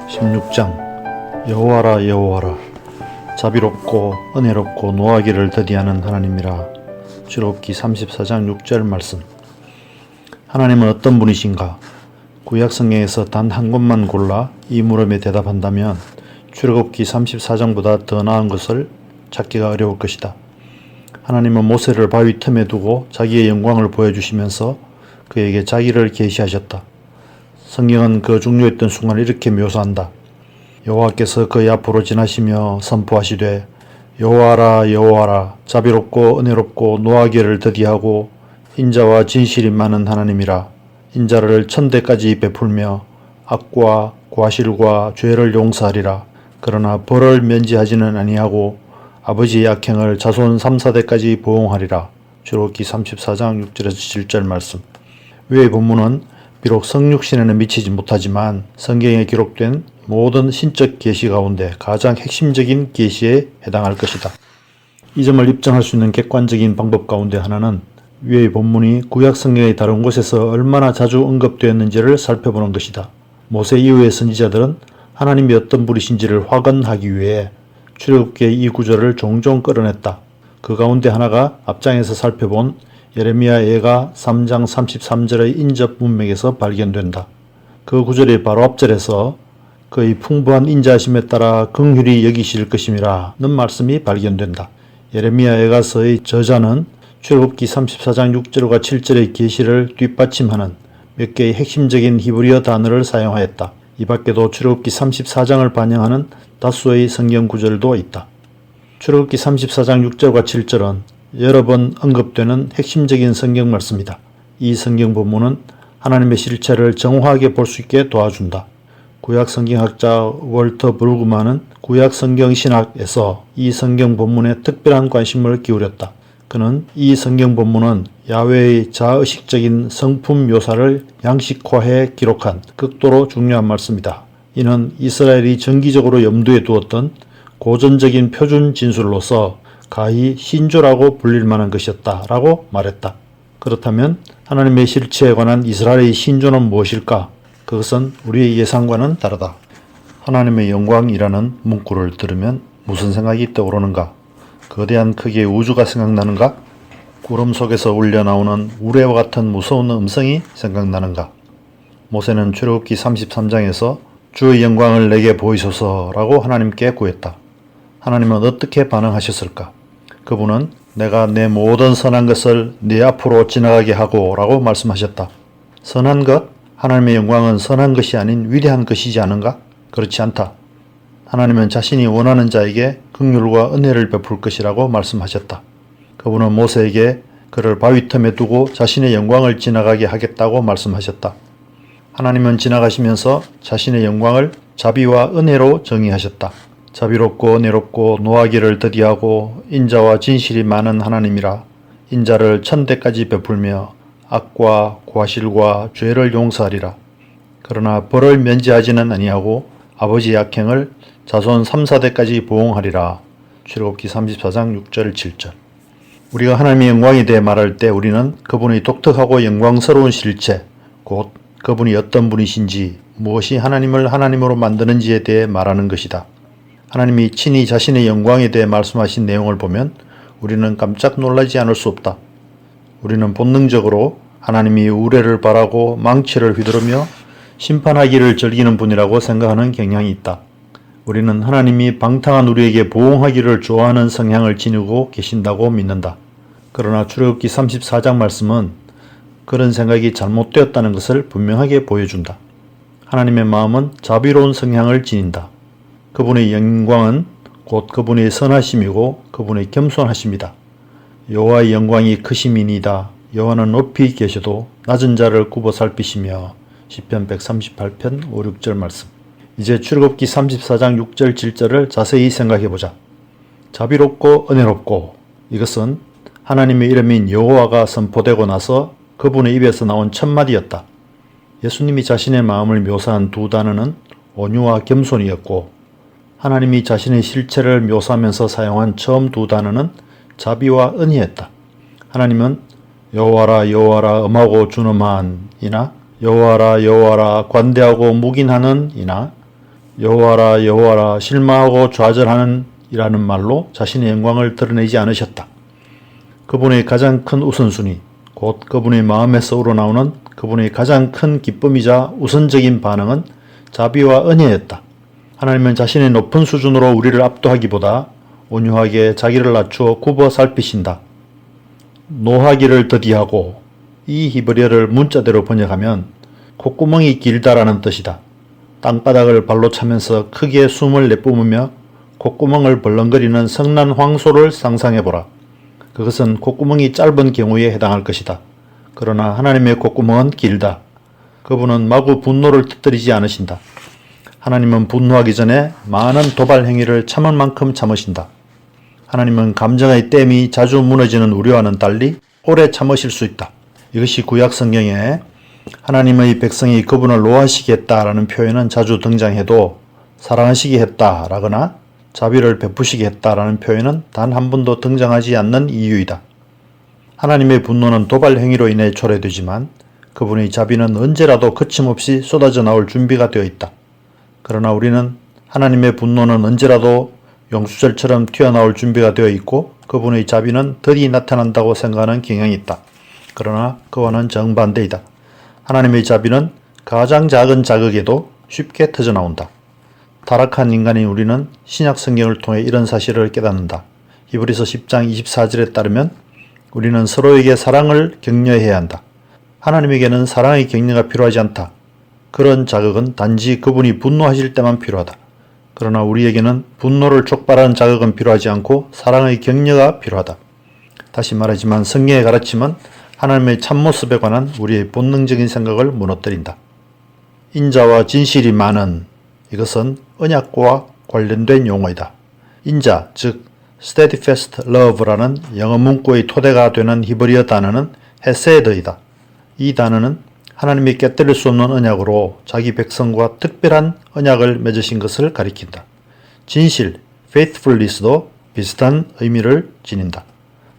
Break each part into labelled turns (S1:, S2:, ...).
S1: 16장 여호와라 여호와라 자비롭고 은혜롭고 노하기를 더디하는 하나님이라. 출애굽기 34장 6절 말씀. 하나님은 어떤 분이신가? 구약 성경에서 단 한 곳만 골라 이 물음에 대답한다면 출애굽기 34장보다 더 나은 것을 찾기가 어려울 것이다. 하나님은 모세를 바위 틈에 두고 자기의 영광을 보여주시면서 그에게 자기를 계시하셨다. 성경은 그 중요했던 순간을 이렇게 묘사한다. 여호와께서 그의 앞으로 지나시며 선포하시되 여호와라 여호와라 자비롭고 은혜롭고 노하기를 더디하고 인자와 진실이 많은 하나님이라. 인자를 천대까지 베풀며 악과 과실과 죄를 용서하리라. 그러나 벌을 면제하지는 아니하고 아버지의 악행을 자손 3, 4대까지 보응하리라. 출애굽기 34장 6절에서 7절 말씀. 위의 본문은 비록 성육신에는 미치지 못하지만 성경에 기록된 모든 신적 계시 가운데 가장 핵심적인 계시에 해당할 것이다. 이 점을 입증할 수 있는 객관적인 방법 가운데 하나는 위의 본문이 구약 성경의 다른 곳에서 얼마나 자주 언급되었는지를 살펴보는 것이다. 모세 이후의 선지자들은 하나님이 어떤 분이신지를 확언하기 위해 출애굽기의 이 구절을 종종 끌어냈다. 그 가운데 하나가 앞장에서 살펴본 예레미야 예가 3장 33절의 인접 문맥에서 발견된다. 그 구절의 바로 앞절에서 그의 풍부한 인자하심에 따라 긍휼히 여기실 것임이라 는 말씀이 발견된다. 예레미야 예가서의 저자는 출애굽기 34장 6절과 7절의 계시를 뒷받침하는 몇 개의 핵심적인 히브리어 단어를 사용하였다. 이 밖에도 출애굽기 34장을 반영하는 다수의 성경 구절도 있다. 출애굽기 34장 6절과 7절은 여러 번 언급되는 핵심적인 성경 말씀이다. 이 성경 본문은 하나님의 실체를 정확하게 볼 수 있게 도와준다. 구약 성경학자 월터 브루그만은 구약 성경 신학에서 이 성경 본문에 특별한 관심을 기울였다. 그는 이 성경 본문은 야훼의 자의식적인 성품 묘사를 양식화해 기록한 극도로 중요한 말씀이다. 이는 이스라엘이 정기적으로 염두에 두었던 고전적인 표준 진술로서 가히 신조라고 불릴 만한 것이었다 라고 말했다. 그렇다면 하나님의 실체에 관한 이스라엘의 신조는 무엇일까? 그것은 우리의 예상과는 다르다. 하나님의 영광이라는 문구를 들으면 무슨 생각이 떠오르는가? 거대한 크기의 우주가 생각나는가? 구름 속에서 울려 나오는 우레와 같은 무서운 음성이 생각나는가? 모세는 출애굽기 33장에서 주의 영광을 내게 보이소서라고 하나님께 구했다. 하나님은 어떻게 반응하셨을까? 그분은 내가 내 모든 선한 것을 네 앞으로 지나가게 하고 라고 말씀하셨다. 선한 것? 하나님의 영광은 선한 것이 아닌 위대한 것이지 않은가? 그렇지 않다. 하나님은 자신이 원하는 자에게 긍휼과 은혜를 베풀 것이라고 말씀하셨다. 그분은 모세에게 그를 바위 틈에 두고 자신의 영광을 지나가게 하겠다고 말씀하셨다. 하나님은 지나가시면서 자신의 영광을 자비와 은혜로 정의하셨다. 자비롭고 은혜롭고 노하기를 더디하고 인자와 진실이 많은 하나님이라. 인자를 천대까지 베풀며 악과 과실과 죄를 용서하리라. 그러나 벌을 면제하지는 아니하고 아버지의 악행을 자손 3, 4대까지 보응하리라. 출애굽기 34장 6절 7절. 우리가 하나님의 영광에 대해 말할 때 우리는 그분의 독특하고 영광스러운 실체, 곧 그분이 어떤 분이신지, 무엇이 하나님을 하나님으로 만드는지에 대해 말하는 것이다. 하나님이 친히 자신의 영광에 대해 말씀하신 내용을 보면 우리는 깜짝 놀라지 않을 수 없다. 우리는 본능적으로 하나님이 우레를 바라고 망치를 휘두르며 심판하기를 즐기는 분이라고 생각하는 경향이 있다. 우리는 하나님이 방탕한 우리에게 보응하기를 좋아하는 성향을 지니고 계신다고 믿는다. 그러나 출애굽기 34장 말씀은 그런 생각이 잘못되었다는 것을 분명하게 보여준다. 하나님의 마음은 자비로운 성향을 지닌다. 그분의 영광은 곧 그분의 선하심이고 그분의 겸손하심이다. 여호와의 영광이 크심이니이다. 여호와는 높이 계셔도 낮은 자를 굽어 살피시며. 시편 138편 5, 6절 말씀. 이제 출애굽기 34장 6절 7절을 자세히 생각해보자. 자비롭고 은혜롭고, 이것은 하나님의 이름인 여호와가 선포되고 나서 그분의 입에서 나온 첫마디였다. 예수님이 자신의 마음을 묘사한 두 단어는 온유와 겸손이었고, 하나님이 자신의 실체를 묘사하면서 사용한 처음 두 단어는 자비와 은혜였다. 하나님은 여호와라 여호와라 엄하고 준엄한 이나 여호와라 여호와라 관대하고 묵인하는 이나 여호와라 여호와라 실망하고 좌절하는 이라는 말로 자신의 영광을 드러내지 않으셨다. 그분의 가장 큰 우선순위, 곧 그분의 마음에서 우러나오는 그분의 가장 큰 기쁨이자 우선적인 반응은 자비와 은혜였다. 하나님은 자신의 높은 수준으로 우리를 압도하기보다 온유하게 자기를 낮추어 굽어 살피신다. 노하기를 더디하고, 이 히브리어를 문자대로 번역하면 콧구멍이 길다라는 뜻이다. 땅바닥을 발로 차면서 크게 숨을 내뿜으며 콧구멍을 벌렁거리는 성난 황소를 상상해보라. 그것은 콧구멍이 짧은 경우에 해당할 것이다. 그러나 하나님의 콧구멍은 길다. 그분은 마구 분노를 터뜨리지 않으신다. 하나님은 분노하기 전에 많은 도발 행위를 참을 만큼 참으신다. 하나님은 감정의 댐이 자주 무너지는 우리와는 달리 오래 참으실 수 있다. 이것이 구약 성경에 하나님의 백성이 그분을 노하시겠다라는 표현은 자주 등장해도 사랑하시게 했다라거나 자비를 베푸시게 했다라는 표현은 단 한 번도 등장하지 않는 이유이다. 하나님의 분노는 도발 행위로 인해 초래되지만 그분의 자비는 언제라도 거침없이 쏟아져 나올 준비가 되어 있다. 그러나 우리는 하나님의 분노는 언제라도 용수절처럼 튀어나올 준비가 되어 있고 그분의 자비는 더디 나타난다고 생각하는 경향이 있다. 그러나 그와는 정반대이다. 하나님의 자비는 가장 작은 자극에도 쉽게 터져나온다. 타락한 인간인 우리는 신약 성경을 통해 이런 사실을 깨닫는다. 히브리서 10장 24절에 따르면 우리는 서로에게 사랑을 격려해야 한다. 하나님에게는 사랑의 격려가 필요하지 않다. 그런 자극은 단지 그분이 분노하실 때만 필요하다. 그러나 우리에게는 분노를 촉발하는 자극은 필요하지 않고 사랑의 격려가 필요하다. 다시 말하지만 성경의 가르침은 하나님의 참모습에 관한 우리의 본능적인 생각을 무너뜨린다. 인자와 진실이 많은, 이것은 언약과 관련된 용어이다. 인자, 즉 steadfast love라는 영어 문구의 토대가 되는 히브리어 단어는 헤세드이다. 이 단어는 하나님이 깨뜨릴 수 없는 언약으로 자기 백성과 특별한 언약을 맺으신 것을 가리킨다. 진실, faithfulness도 비슷한 의미를 지닌다.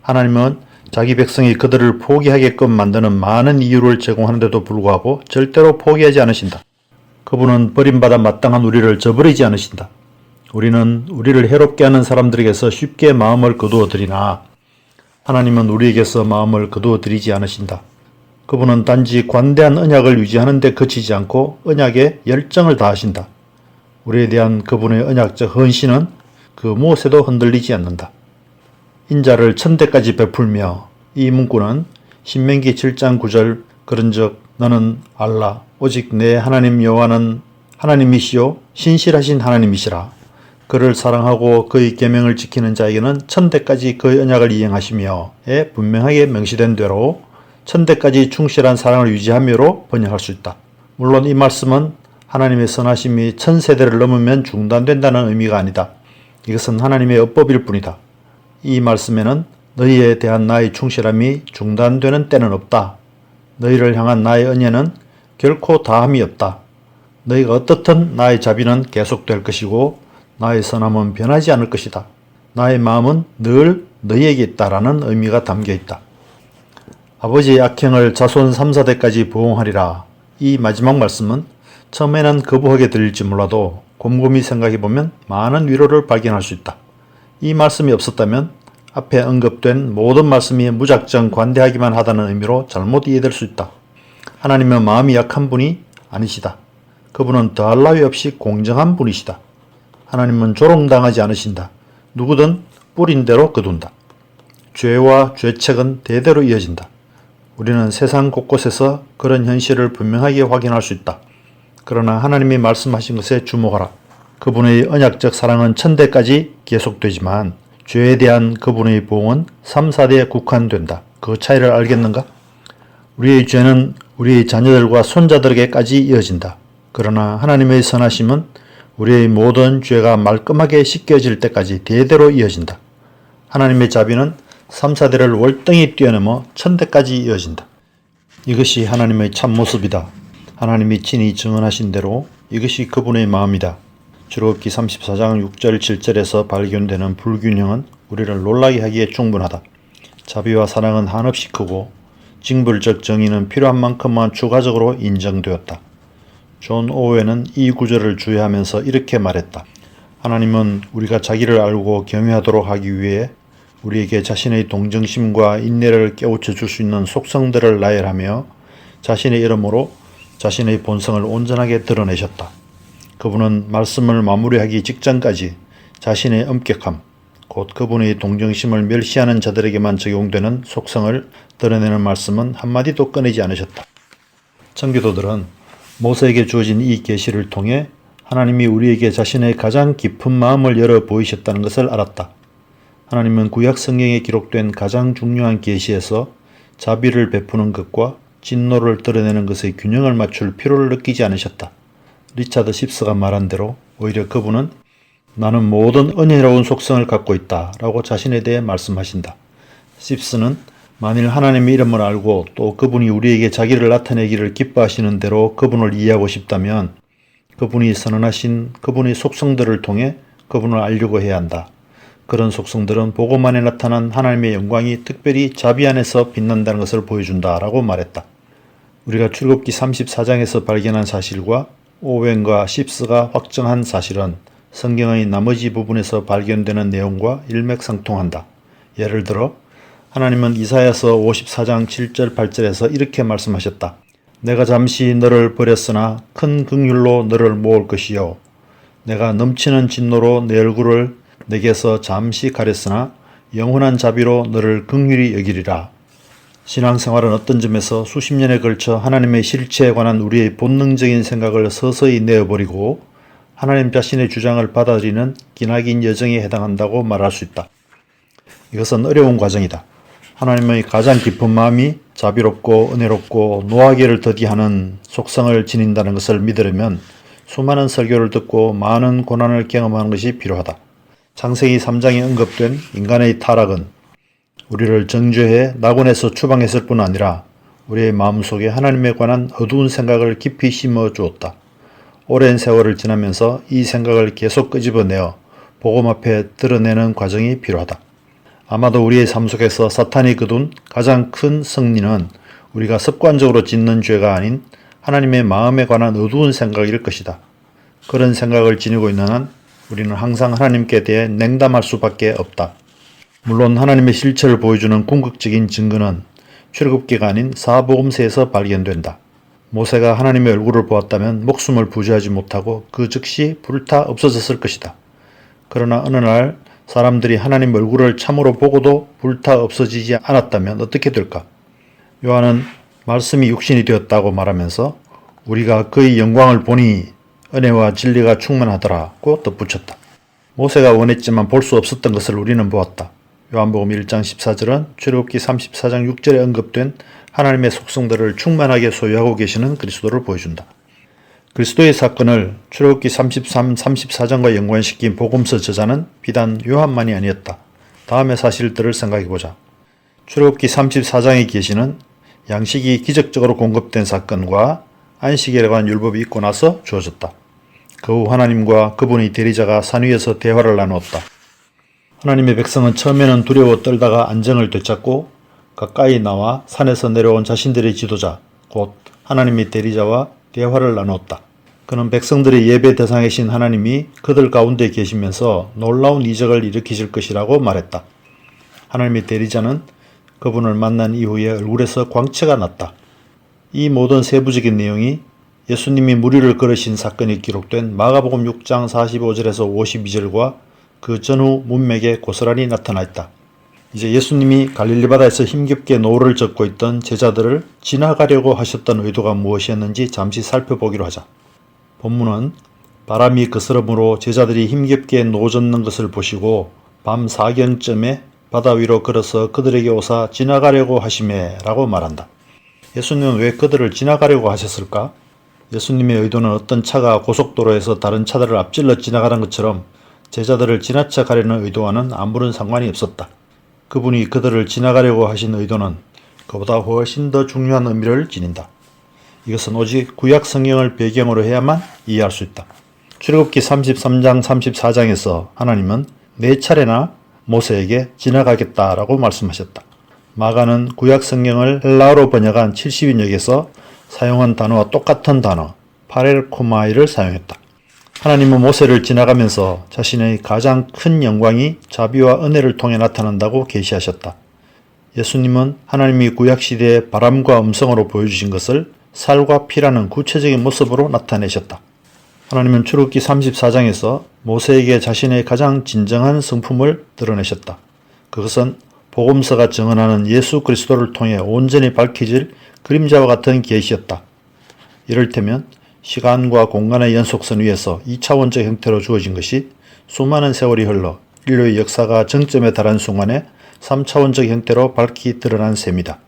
S1: 하나님은 자기 백성이 그들을 포기하게끔 만드는 많은 이유를 제공하는데도 불구하고 절대로 포기하지 않으신다. 그분은 버림받아 마땅한 우리를 저버리지 않으신다. 우리는 우리를 해롭게 하는 사람들에게서 쉽게 마음을 거두어 드리나 하나님은 우리에게서 마음을 거두어 드리지 않으신다. 그분은 단지 관대한 언약을 유지하는 데 그치지 않고 언약에 열정을 다하신다. 우리에 대한 그분의 언약적 헌신은 그 무엇에도 흔들리지 않는다. 인자를 천대까지 베풀며, 이 문구는 신명기 7장 9절 그런즉 너는 알라 오직 내 하나님 여호와는 하나님이시요 신실하신 하나님이시라. 그를 사랑하고 그의 계명을 지키는 자에게는 천대까지 그의 언약을 이행하시며에 분명하게 명시된 대로 천대까지 충실한 사랑을 유지하며로 번역할 수 있다. 물론 이 말씀은 하나님의 선하심이 천세대를 넘으면 중단된다는 의미가 아니다. 이것은 하나님의 어법일 뿐이다. 이 말씀에는 너희에 대한 나의 충실함이 중단되는 때는 없다. 너희를 향한 나의 은혜는 결코 다함이 없다. 너희가 어떻든 나의 자비는 계속될 것이고 나의 선함은 변하지 않을 것이다. 나의 마음은 늘 너희에게 있다라는 의미가 담겨 있다. 아버지의 악행을 자손 3, 4대까지 보응하리라. 이 마지막 말씀은 처음에는 거부하게 들릴지 몰라도 곰곰이 생각해보면 많은 위로를 발견할 수 있다. 이 말씀이 없었다면 앞에 언급된 모든 말씀이 무작정 관대하기만 하다는 의미로 잘못 이해될 수 있다. 하나님은 마음이 약한 분이 아니시다. 그분은 더할 나위 없이 공정한 분이시다. 하나님은 조롱당하지 않으신다. 누구든 뿌린 대로 거둔다. 죄와 죄책은 대대로 이어진다. 우리는 세상 곳곳에서 그런 현실을 분명하게 확인할 수 있다. 그러나 하나님이 말씀하신 것에 주목하라. 그분의 언약적 사랑은 천대까지 계속되지만 죄에 대한 그분의 보응은 3, 4대에 국한된다. 그 차이를 알겠는가? 우리의 죄는 우리의 자녀들과 손자들에게까지 이어진다. 그러나 하나님의 선하심은 우리의 모든 죄가 말끔하게 씻겨질 때까지 대대로 이어진다. 하나님의 자비는 3, 4대를 월등히 뛰어넘어 천대까지 이어진다. 이것이 하나님의 참모습이다. 하나님이 친히 증언하신 대로 이것이 그분의 마음이다. 출애굽기 34장 6절 7절에서 발견되는 불균형은 우리를 놀라게 하기에 충분하다. 자비와 사랑은 한없이 크고 징벌적 정의는 필요한 만큼만 추가적으로 인정되었다. 존 오웬은 이 구절을 주의하면서 이렇게 말했다. 하나님은 우리가 자기를 알고 경외하도록 하기 위해 우리에게 자신의 동정심과 인내를 깨우쳐 줄 수 있는 속성들을 나열하며 자신의 이름으로 자신의 본성을 온전하게 드러내셨다. 그분은 말씀을 마무리하기 직전까지 자신의 엄격함, 곧 그분의 동정심을 멸시하는 자들에게만 적용되는 속성을 드러내는 말씀은 한마디도 꺼내지 않으셨다. 청교도들은 모세에게 주어진 이 계시를 통해 하나님이 우리에게 자신의 가장 깊은 마음을 열어 보이셨다는 것을 알았다. 하나님은 구약 성경에 기록된 가장 중요한 계시에서 자비를 베푸는 것과 진노를 드러내는 것의 균형을 맞출 필요를 느끼지 않으셨다. 리차드 십스가 말한 대로 오히려 그분은 나는 모든 은혜로운 속성을 갖고 있다 라고 자신에 대해 말씀하신다. 십스는 만일 하나님의 이름을 알고 또 그분이 우리에게 자기를 나타내기를 기뻐하시는 대로 그분을 이해하고 싶다면 그분이 선언하신 그분의 속성들을 통해 그분을 알려고 해야 한다. 그런 속성들은 복음 안에 나타난 하나님의 영광이 특별히 자비 안에서 빛난다는 것을 보여준다 라고 말했다. 우리가 출애굽기 34장에서 발견한 사실과 오웬과 십스가 확정한 사실은 성경의 나머지 부분에서 발견되는 내용과 일맥상통한다. 예를 들어 하나님은 이사야서 54장 7절 8절에서 이렇게 말씀하셨다. 내가 잠시 너를 버렸으나 큰 긍휼로 너를 모을 것이요 내가 넘치는 진노로 내 얼굴을 내게서 잠시 가렸으나 영원한 자비로 너를 긍휼히 여기리라. 신앙생활은 어떤 점에서 수십 년에 걸쳐 하나님의 실체에 관한 우리의 본능적인 생각을 서서히 내어버리고 하나님 자신의 주장을 받아들이는 기나긴 여정에 해당한다고 말할 수 있다. 이것은 어려운 과정이다. 하나님의 가장 깊은 마음이 자비롭고 은혜롭고 노하기를 더디하는 속성을 지닌다는 것을 믿으려면 수많은 설교를 듣고 많은 고난을 경험하는 것이 필요하다. 창세기 3장에 언급된 인간의 타락은 우리를 정죄해 낙원에서 추방했을 뿐 아니라 우리의 마음속에 하나님에 관한 어두운 생각을 깊이 심어 주었다. 오랜 세월을 지나면서 이 생각을 계속 끄집어내어 복음 앞에 드러내는 과정이 필요하다. 아마도 우리의 삶 속에서 사탄이 거둔 가장 큰 승리는 우리가 습관적으로 짓는 죄가 아닌 하나님의 마음에 관한 어두운 생각일 것이다. 그런 생각을 지니고 있는 한 우리는 항상 하나님께 대해 냉담할 수밖에 없다. 물론 하나님의 실체를 보여주는 궁극적인 증거는 출애굽기가 아닌 사복음서에서 발견된다. 모세가 하나님의 얼굴을 보았다면 목숨을 부지하지 못하고 그 즉시 불타 없어졌을 것이다. 그러나 어느 날 사람들이 하나님 얼굴을 참으로 보고도 불타 없어지지 않았다면 어떻게 될까? 요한은 말씀이 육신이 되었다고 말하면서 우리가 그의 영광을 보니 은혜와 진리가 충만하더라고 덧붙였다. 모세가 원했지만 볼 수 없었던 것을 우리는 보았다. 요한복음 1장 14절은 출애굽기 34장 6절에 언급된 하나님의 속성들을 충만하게 소유하고 계시는 그리스도를 보여준다. 그리스도의 사건을 출애굽기 33, 34장과 연관시킨 복음서 저자는 비단 요한만이 아니었다. 다음의 사실들을 생각해보자. 출애굽기 34장의 계시는 양식이 기적적으로 공급된 사건과 안식일에 관한 율법이 있고 나서 주어졌다. 그 후 하나님과 그분의 대리자가 산 위에서 대화를 나누었다. 하나님의 백성은 처음에는 두려워 떨다가 안정을 되찾고 가까이 나와 산에서 내려온 자신들의 지도자, 곧 하나님의 대리자와 대화를 나누었다. 그는 백성들의 예배 대상이신 하나님이 그들 가운데 계시면서 놀라운 이적을 일으키실 것이라고 말했다. 하나님의 대리자는 그분을 만난 이후에 얼굴에서 광채가 났다. 이 모든 세부적인 내용이 예수님이 무리를 걸으신 사건이 기록된 마가복음 6장 45절에서 52절과 그 전후 문맥에 고스란히 나타나 있다. 이제 예수님이 갈릴리 바다에서 힘겹게 노를 젓고 있던 제자들을 지나가려고 하셨던 의도가 무엇이었는지 잠시 살펴보기로 하자. 본문은 바람이 거스름으로 제자들이 힘겹게 노 젓는 것을 보시고 밤 4경쯤에 바다 위로 걸어서 그들에게 오사 지나가려고 하시매 라고 말한다. 예수님은 왜 그들을 지나가려고 하셨을까? 예수님의 의도는 어떤 차가 고속도로에서 다른 차들을 앞질러 지나가는 것처럼 제자들을 지나쳐 가려는 의도와는 아무런 상관이 없었다. 그분이 그들을 지나가려고 하신 의도는 그보다 훨씬 더 중요한 의미를 지닌다. 이것은 오직 구약 성경을 배경으로 해야만 이해할 수 있다. 출애굽기 33장 34장에서 하나님은 4차례나 모세에게 지나가겠다라고 말씀하셨다. 마가는 구약 성경을 헬라어로 번역한 70인역에서 사용한 단어와 똑같은 단어, 파렐코마이를 사용했다. 하나님은 모세를 지나가면서 자신의 가장 큰 영광이 자비와 은혜를 통해 나타난다고 계시하셨다. 예수님은 하나님이 구약시대의 바람과 음성으로 보여주신 것을 살과 피라는 구체적인 모습으로 나타내셨다. 하나님은 출애굽기 34장에서 모세에게 자신의 가장 진정한 성품을 드러내셨다. 그것은 복음서가 증언하는 예수 그리스도를 통해 온전히 밝혀질 그림자와 같은 계시였다. 이를테면 시간과 공간의 연속선 위에서 2차원적 형태로 주어진 것이 수많은 세월이 흘러 인류의 역사가 정점에 달한 순간에 3차원적 형태로 밝히 드러난 셈이다.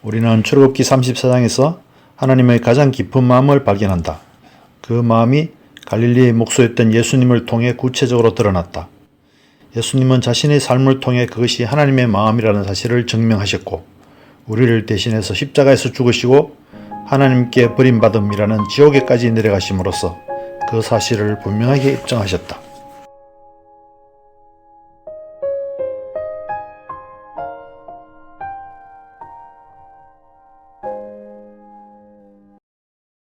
S1: 우리는 출애굽기 34장에서 하나님의 가장 깊은 마음을 발견한다. 그 마음이 갈릴리의 목소였던 예수님을 통해 구체적으로 드러났다. 예수님은 자신의 삶을 통해 그것이 하나님의 마음이라는 사실을 증명하셨고 우리를 대신해서 십자가에서 죽으시고 하나님께 버림받음이라는 지옥에까지 내려가심으로써 그 사실을 분명하게 입증하셨다.